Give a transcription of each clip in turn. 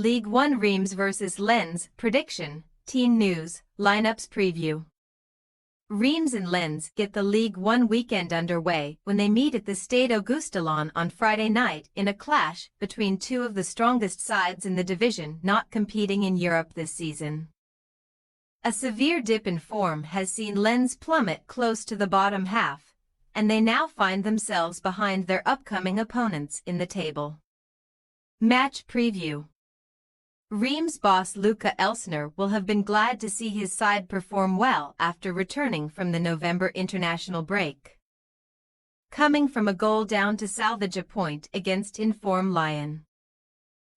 Ligue 1 Reims vs Lens, prediction, team news, lineups preview. Reims and Lens get the Ligue 1 weekend underway when they meet at the Stade Auguste Delaune on Friday night in a clash between two of the strongest sides in the division not competing in Europe this season. A severe dip in form has seen Lens plummet close to the bottom half, and they now find themselves behind their upcoming opponents in the table. Match preview. Reims boss Luca Elsner will have been glad to see his side perform well after returning from the November international break, coming from a goal down to salvage a point against in-form Lyon.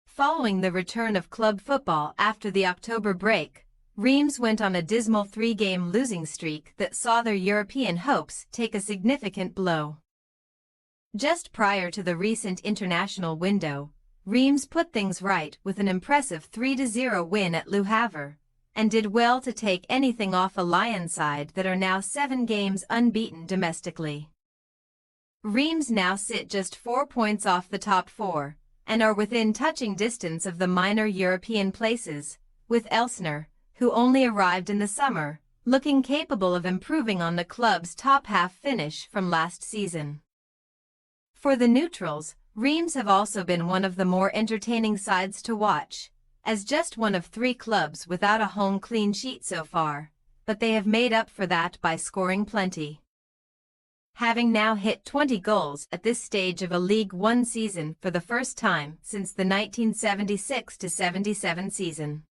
Following the return of club football after the October break, Reims went on a dismal 3-game losing streak that saw their European hopes take a significant blow. Just prior to the recent international window, Reims put things right with an impressive 3-0 win at Le Havre, and did well to take anything off a Lyon side that are now 7 games unbeaten domestically. Reims now sit just 4 points off the top 4, and are within touching distance of the minor European places, with Elsner, who only arrived in the summer, looking capable of improving on the club's top-half finish from last season. For the neutrals, Reims have also been one of the more entertaining sides to watch, as just one of 3 clubs without a home clean sheet so far, but they have made up for that by scoring plenty, having now hit 20 goals at this stage of a Ligue 1 season for the first time since the 1976-77 season.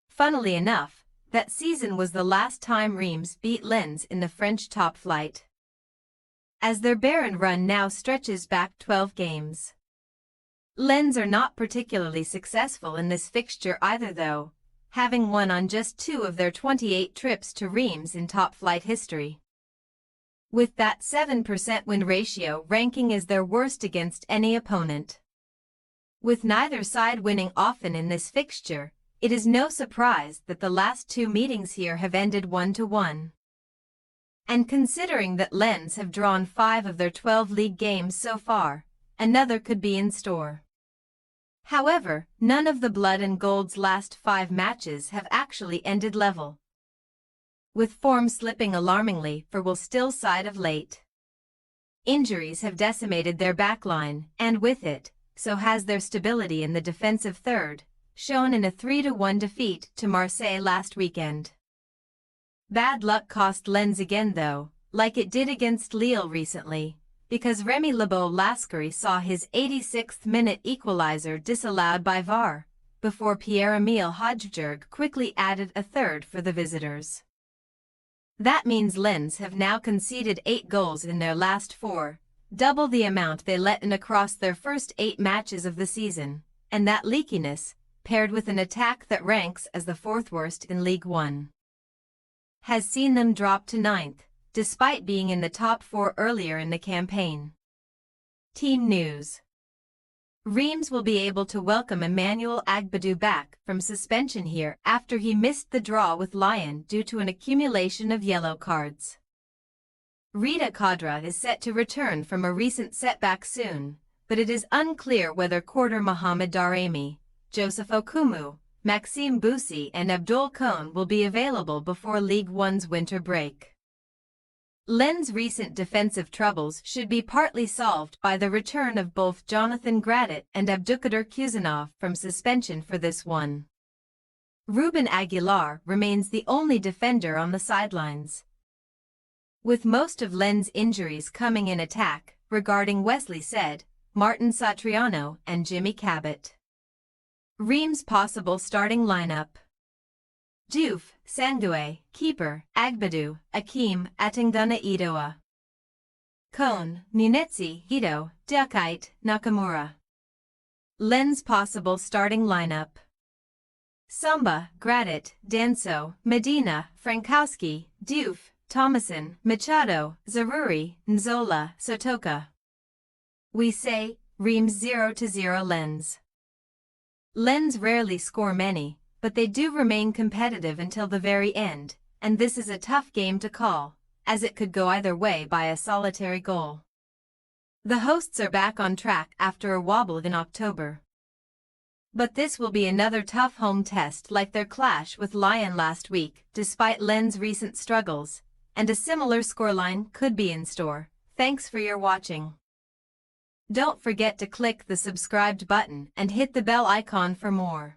Funnily enough, that season was the last time Reims beat Lens in the French top flight, as their barren run now stretches back 12 games. Lens are not particularly successful in this fixture either though, having won on just 2 of their 28 trips to Reims in top-flight history, with that 7% win ratio ranking as their worst against any opponent. With neither side winning often in this fixture, it is no surprise that the last 2 meetings here have ended 1-1. And considering that Lens have drawn 5 of their 12 league games so far, another could be in store. However, none of the Blood and Gold's last 5 matches have actually ended level, with form slipping alarmingly for Will Still's side of late. Injuries have decimated their backline, and with it, so has their stability in the defensive third, shown in a 3-1 defeat to Marseille last weekend. Bad luck cost Lens again though, like it did against Lille recently, because Remy Lebeau-Lascari saw his 86th minute equalizer disallowed by VAR, before Pierre-Emile Hojbjerg quickly added a third for the visitors. That means Lens have now conceded 8 goals in their last 4, double the amount they let in across their first 8 matches of the season, and that leakiness, paired with an attack that ranks as the 4th worst in Ligue 1, has seen them drop to 9th, despite being in the top 4 earlier in the campaign. Team news. Reims will be able to welcome Emmanuel Agbadou back from suspension here after he missed the draw with Lyon due to an accumulation of yellow cards. Rida Kadra is set to return from a recent setback soon, but it is unclear whether Quarter Mohamed Daramy, Joseph Okumu, Maxime Boussi and Abdul Koné will be available before Ligue 1's winter break. Lens' recent defensive troubles should be partly solved by the return of both Jonathan Gradit and Abdoukader Kuzanov from suspension for this one. Ruben Aguilar remains the only defender on the sidelines, with most of Lens' injuries coming in attack, regarding Wesley said, Martin Satriano and Jimmy Cabot. Reims' possible starting lineup: Diouf, Sangoe, keeper, Agbadou, Akim, Atangduna Idoa. Koné, Munetsi, Hito, Dukite, Nakamura. Lens' possible starting lineup: Samba, Gradit, Danso, Medina, Frankowski, Diouf, Thomason, Machado, Zaruri, Nzola, Sotoka. We say, Reims 0-0 Lens. Lens rarely score many, but they do remain competitive until the very end, and this is a tough game to call, as it could go either way by a solitary goal. The hosts are back on track after a wobble in October, But this will be another tough home test like their clash with Lyon last week, despite Lens' recent struggles, and a similar scoreline could be in store. Thanks for your watching. Don't forget to click the subscribed button and hit the bell icon for more.